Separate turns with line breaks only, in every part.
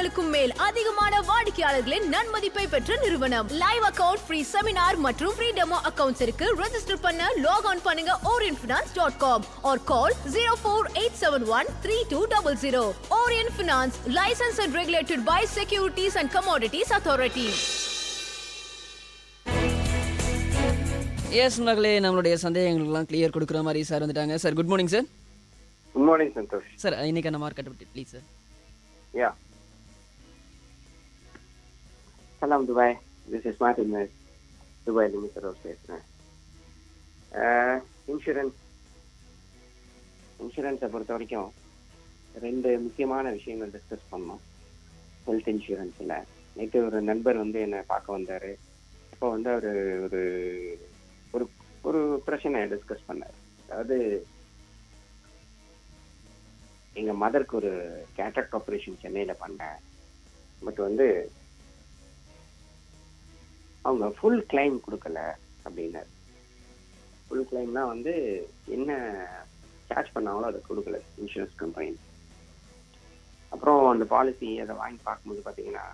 ஆண்டுகளுக்கும் மேல் அதிகமான வாடிக்கையாளர்களின் நன்மதிப்பை பெற்ற நிறுவனம். லைவ் அக்கவுண்ட், ஃப்ரீ செமினார் மற்றும் ஃப்ரீ டெமோ அக்கவுண்ட்ஸ் இருக்கு. ரெஜிஸ்டர் பண்ண லாக் ஆன் பண்ணுங்க orientfinance.com or call 048713200. Orient Finance, licensed and regulated by Securities and Commodities Authority.
Yes மகளே, நம்மளுடைய சந்தேகங்களுக்குலாம் கிளியர் கொடுக்குற மாதிரி சார் வந்துட்டாங்க. Sir good morning sir.
Good morning Santhosh.
Sir இன்னைக்கான market update please sir.
Yeah சலாம் Dubai, this is Martin Dubai limited பேசுகிறேன். இன்சூரன்ஸை பொறுத்த வரைக்கும் ரெண்டு முக்கியமான விஷயங்கள் டிஸ்கஸ் பண்ணோம். ஹெல்த் இன்சூரன்ஸில் நேற்று ஒரு நண்பர் வந்து என்னை பார்க்க வந்தார். அப்போ வந்து அவர் ஒரு ஒரு ஒரு பிரச்சனை டிஸ்கஸ் பண்ணார். அதாவது எங்கள் மதருக்கு ஒரு கேட்ராக்ட் ஆப்ரேஷன் சென்னையில் பண்ணேன். பட் வந்து அவங்க ஃபுல் கிளைம் கொடுக்கல அப்படின்னாரு. ஃபுல் கிளைம்னா வந்து என்ன சார்ஜ் பண்ணாங்களோ அதை கொடுக்கல இன்சூரன்ஸ் கம்பெனி. அப்புறம் அந்த பாலிசி அதை வாங்கி பார்க்கும்போது பார்த்தீங்கன்னா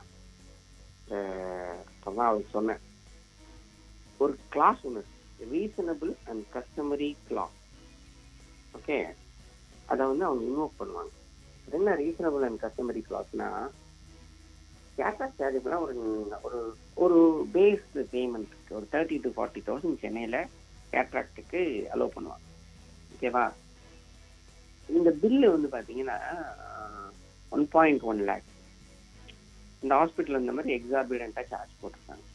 அதான் அவர் சொன்னேன், ஒரு கிளாஸ் ஒன்று reasonable and customary class. Okay, அதை வந்து அவங்க இன்வோக் பண்ணுவாங்க. அது என்ன ரீசனபிள் அண்ட் கஸ்டமரி கிளாஸ்னா, கேட்ராக்ட் சார்ஜஸ்லாம் ஒரு ஒரு பேஸ் பேமெண்ட் ஒரு 30,000 to 40,000 சென்னையில் கேட்ராக்டுக்கு அலோவ் பண்ணுவாங்க. ஓகேவா? இந்த பில்லு வந்து பார்த்தீங்கன்னா 1.1 lakh. இந்த ஹாஸ்பிட்டல் இந்த மாதிரி எக்ஸாபிடண்ட்டாக சார்ஜ் போட்டிருக்காங்க.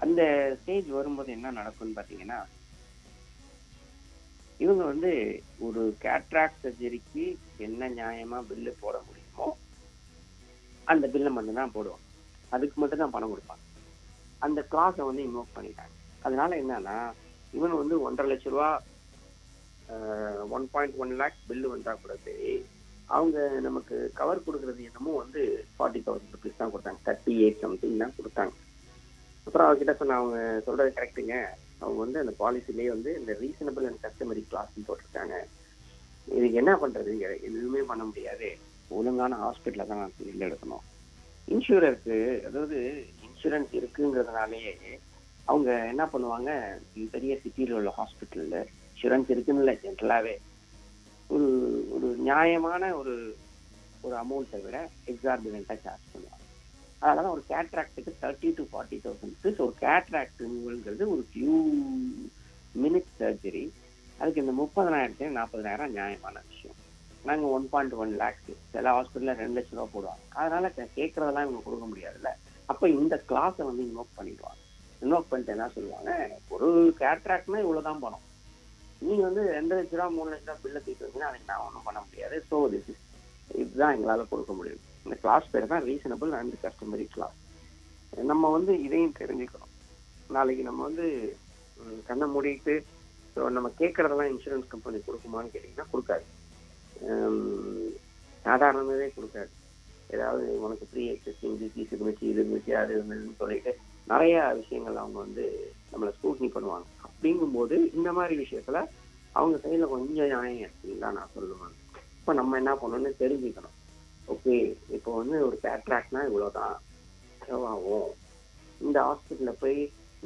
அந்த ஸ்டேஜ் வரும்போது என்ன நடக்கும்னு பார்த்தீங்கன்னா, இவங்க வந்து ஒரு கேட்ராக்ட் சர்ஜரிக்கு என்ன நியாயமாக பில்லு போட முடியுமோ அந்த பில்லை மட்டும்தான் போடுவாங்க. அதுக்கு மட்டும்தான் பணம் கொடுப்பாங்க. அந்த கிளாஸை வந்து இன்வோக் பண்ணிட்டாங்க. அதனால என்னன்னா, இவன் வந்து 1.5 லட்ச ரூபா 1.1 lakh பில்லு வந்தால் கூட சரி, அவங்க நமக்கு கவர் கொடுக்குறது என்னமோ வந்து 40,000 rupees தான் கொடுத்தாங்க. 38 something தான் கொடுத்தாங்க. அப்புறம் அவர்கிட்ட சொன்ன, அவங்க சொல்றது கரெக்டுங்க, அவங்க வந்து அந்த பாலிசிலேயே வந்து இந்த ரீசனபிள் அண்ட் கஸ்டமரி கிளாஸ்ன்னு போட்டிருக்காங்க. இதுக்கு என்ன பண்றது, எதுவுமே பண்ண முடியாது, ஒழுங்கான ஹாஸ்பிட்டல தான் நான் பில் எடுக்கணும். இன்சூரருக்கு, அதாவது இன்சூரன்ஸ் இருக்குங்கிறதுனாலேயே அவங்க என்ன பண்ணுவாங்க, பெரிய சிட்டியில் உள்ள ஹாஸ்பிட்டல்ல இன்சூரன்ஸ் இருக்குன்னு இல்லை, ஜென்ரலாகவே ஒரு ஒரு நியாயமான ஒரு ஒரு அமௌண்ட்டை விட எக்ஸார்பிடண்ட்டாக சார்ஜ் பண்ணுவாங்க. அதனால ஒரு கேட்ராக்டுக்கு 30,000 to 40,000 rupees. ஒரு கேட்ராக்ட் ரிமூவல்ங்கிறது ஒரு ஃபியூ மினிட்ஸ் சர்ஜரி. அதுக்கு இந்த 30,000 40,000 நியாயமான விஷயம். நாங்கள் 1.1 lakhs, சில ஹாஸ்பிட்டலில் 2 லட்ச ரூபா போடுவாங்க. அதனால கேட்கறதெல்லாம் இவங்க கொடுக்க முடியாதுல்ல. அப்போ இந்த கிளாஸை வந்து இன்வோக் பண்ணிடுவாங்க. இன்வோக் பண்ணிட்டு என்ன சொல்லுவாங்க, ஒரு கேட்ராக்ட்னா இவ்வளோதான் பணம், நீங்கள் வந்து 2 லட்ச ரூபா 3 லட்ச ரூபா பில்லை தீர்த்துருந்தீங்கன்னா அதுக்கு நான் ஒன்றும் பண்ண முடியாது. ஸோ இதுதான் எங்களால் கொடுக்க முடியும். இந்த கிளாஸ் பேர் தான் ரீசனபிள் அண்ட் கஸ்டமரி கிளாஸ். நம்ம வந்து இதையும் தெரிஞ்சுக்கணும். நாளைக்கு நம்ம வந்து கண்ணை மூடிட்டு ஸோ நம்ம கேட்குறதெல்லாம் இன்சூரன்ஸ் கம்பெனி கொடுக்குமான்னு கேட்டிங்கன்னா கொடுக்காது. சாதாரணமாகவே கொடுக்காது. ஏதாவது உனக்கு ப்ரீ எக்ஸிஸ்டிங் டிசீஸ் இருந்துச்சு, இது இருந்துச்சு, அது இருந்துச்சுன்னு சொல்லிட்டு நிறையா விஷயங்கள் அவங்க வந்து நம்மளை ஸ்கூட்னி பண்ணுவாங்க. அப்படிங்கும்போது இந்த மாதிரி விஷயத்தில் அவங்க சைடில் கொஞ்சம் நியாயம் இருக்குன்னு தான் நான் சொல்லுவேன். இப்போ நம்ம என்ன பண்ணணும்னு தெரிஞ்சுக்கணும். ஓகே, இப்போ வந்து ஒரு கேட்ராக்ட்னா இவ்வளோதான் செலவாகும். இந்த ஹாஸ்பிட்டலில் போய்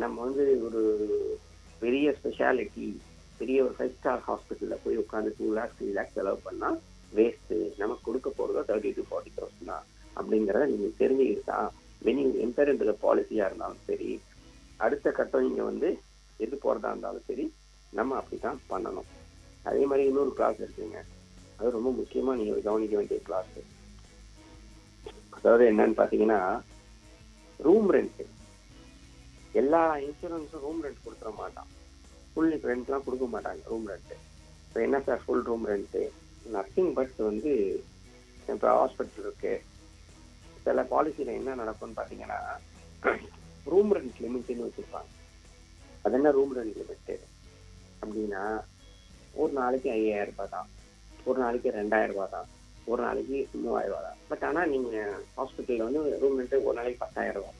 நம்ம வந்து ஒரு பெரிய ஸ்பெஷாலிட்டி, பெரிய ஒரு 5 star ஹாஸ்பிட்டலில் போய் உட்காந்து 2 lakhs 3 lakhs செலவு பண்ணால் வேஸ்ட்டு. நமக்கு கொடுக்க போகிறதோ 30,000 to 40,000 தான். அப்படிங்கிறத நீங்கள் தெரிஞ்சுக்கிட்டா when you enter into the பாலிசியாக இருந்தாலும் சரி, அடுத்த கட்டம் நீங்கள் வந்து எது போகிறதா இருந்தாலும் சரி, நம்ம அப்படி தான் பண்ணணும். அதே மாதிரி இன்னொரு கிளாஸ் இருக்குங்க, அது ரொம்ப முக்கியமாக நீங்கள் கவனிக்க வேண்டிய கிளாஸு. அதாவது என்னன்னு பார்த்தீங்கன்னா, ரூம் ரெண்ட்டு. எல்லா இன்சூரன்ஸும் ரூம் ரெண்ட் கொடுத்துட மாட்டான். ஃபுல் ரெண்ட்லாம் கொடுக்க மாட்டாங்க ரூம் ரெண்ட்டு. இப்போ என்ன sir full room rent? Nothing but வந்து இப்போ ஹாஸ்பிட்டல் இருக்குது, சில பாலிசியில் என்ன நடக்கும்னு பார்த்தீங்கன்னா, ரூம் ரெண்ட் லிமிட்டுன்னு வச்சுருப்பாங்க. அது என்ன ரூம் ரெண்ட் லிமிட்டு அப்படின்னா, ஒரு நாளைக்கு 5,000 ரூபாய் தான், ஒரு நாளைக்கு 2,000 ரூபாய் தான், ஒரு நாளைக்கு 3,000 ரூபா தான். பட் ஆனால் நீங்கள் ஹாஸ்பிட்டலில் வந்து ரூம் ரெண்ட்டு ஒரு நாளைக்கு 10,000 ரூபா.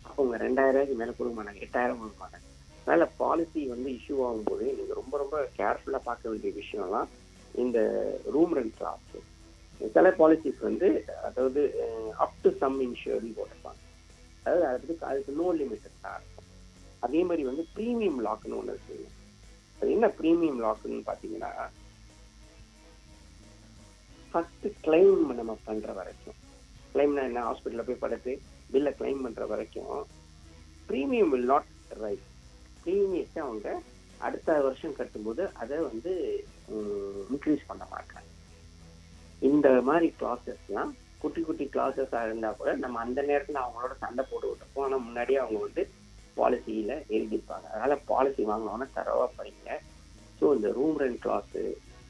அப்போ உங்கள் 2,000 ரூபாய்க்கு மேலே கொடுக்க மாட்டாங்க, 8,000 கொடுக்க மாட்டாங்க. அதனால் பாலிசி வந்து இஷ்யூ ஆகும்போது நீங்கள் ரொம்ப ரொம்ப கேர்ஃபுல்லாக பார்க்க வேண்டிய விஷயம்லாம் இந்த ரூம் ரெண்ட் கிளாஸு. சில பாலிசிஸ் வந்து அதாவது அப் டு சம் இன்சூரி போட்டிருப்பாங்க, அதாவது அதுக்கு நோ லிமிட் தான் இருக்கும். அதே மாதிரி வந்து ப்ரீமியம் லாக்னு ஒன்று இருக்குங்க. அது என்ன ப்ரீமியம் லாக்னு பார்த்தீங்கன்னா, ஃபர்ஸ்ட் கிளைம் நம்ம பண்ற வரைக்கும், கிளைம்னா என்ன, ஹாஸ்பிட்டலில் போய் படுத்து பில்லை கிளைம் பண்ற வரைக்கும் ப்ரீமியம் வில் நாட் ரைஸ். ப்ரீமியத்தை அவங்க அடுத்த வருஷம் கட்டும்போது அதை வந்து இன்க்ரீஸ் பண்ண மாட்டாங்க. இந்த மாதிரி கிளாஸஸ்லாம் குட்டி குட்டி கிளாஸஸாக இருந்தால் கூட நம்ம அந்த நேரத்தில் அவங்களோட சண்டை போட்டு விட்டுருப்போம். ஆனால் முன்னாடியே அவங்க வந்து பாலிசியில் எழுதியிருப்பாங்க. அதனால் பாலிசி வாங்கினோன்னா தரவாக படிங்க. ஸோ இந்த ரூம் ரெண்ட் கிளாஸு,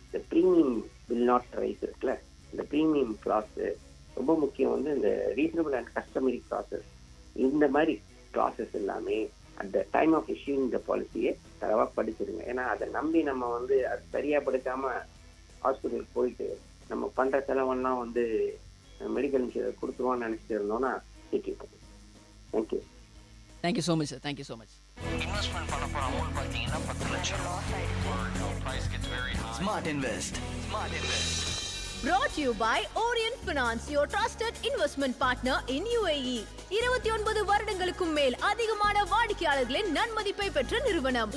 இந்த ப்ரீமியம் வில் நாட் ரைஸ் இருக்குல்ல, இந்த ப்ரீமியம் கிளாஸு ரொம்ப முக்கியம். வந்து இந்த ரீசனபிள் அண்ட் கஸ்டமரி கிளாஸஸ், இந்த மாதிரி கிளாஸஸ் எல்லாமே at the time of issuing the பாலிசியை தரவாக படிச்சிருங்க. ஏன்னா அதை நம்பி நம்ம வந்து அது சரியாக படிக்காமல் ஹாஸ்பிட்டலுக்கு போயிட்டு நம்ம பண்ணுற செலவெல்லாம் வந்து மெடிக்கல் இன்சூரன்ஸ் கொடுத்துருவான்னு நினச்சிட்டு இருந்தோம்னா திட்டிருப்போம். Thank you.
Thank you so much sir, thank you so much.
Investment பண்ண போற அமௌண்ட் பார்த்தீங்கன்னா 10 லட்சம். Smart invest.
Brought to you by Orient Finance, your trusted investment partner in UAE. 29 வருடங்களுக்கும் மேல் அதிகமான வாடிக்கையாளர்களின் நன்மதிப்பை பெற்ற நிறுவனம்.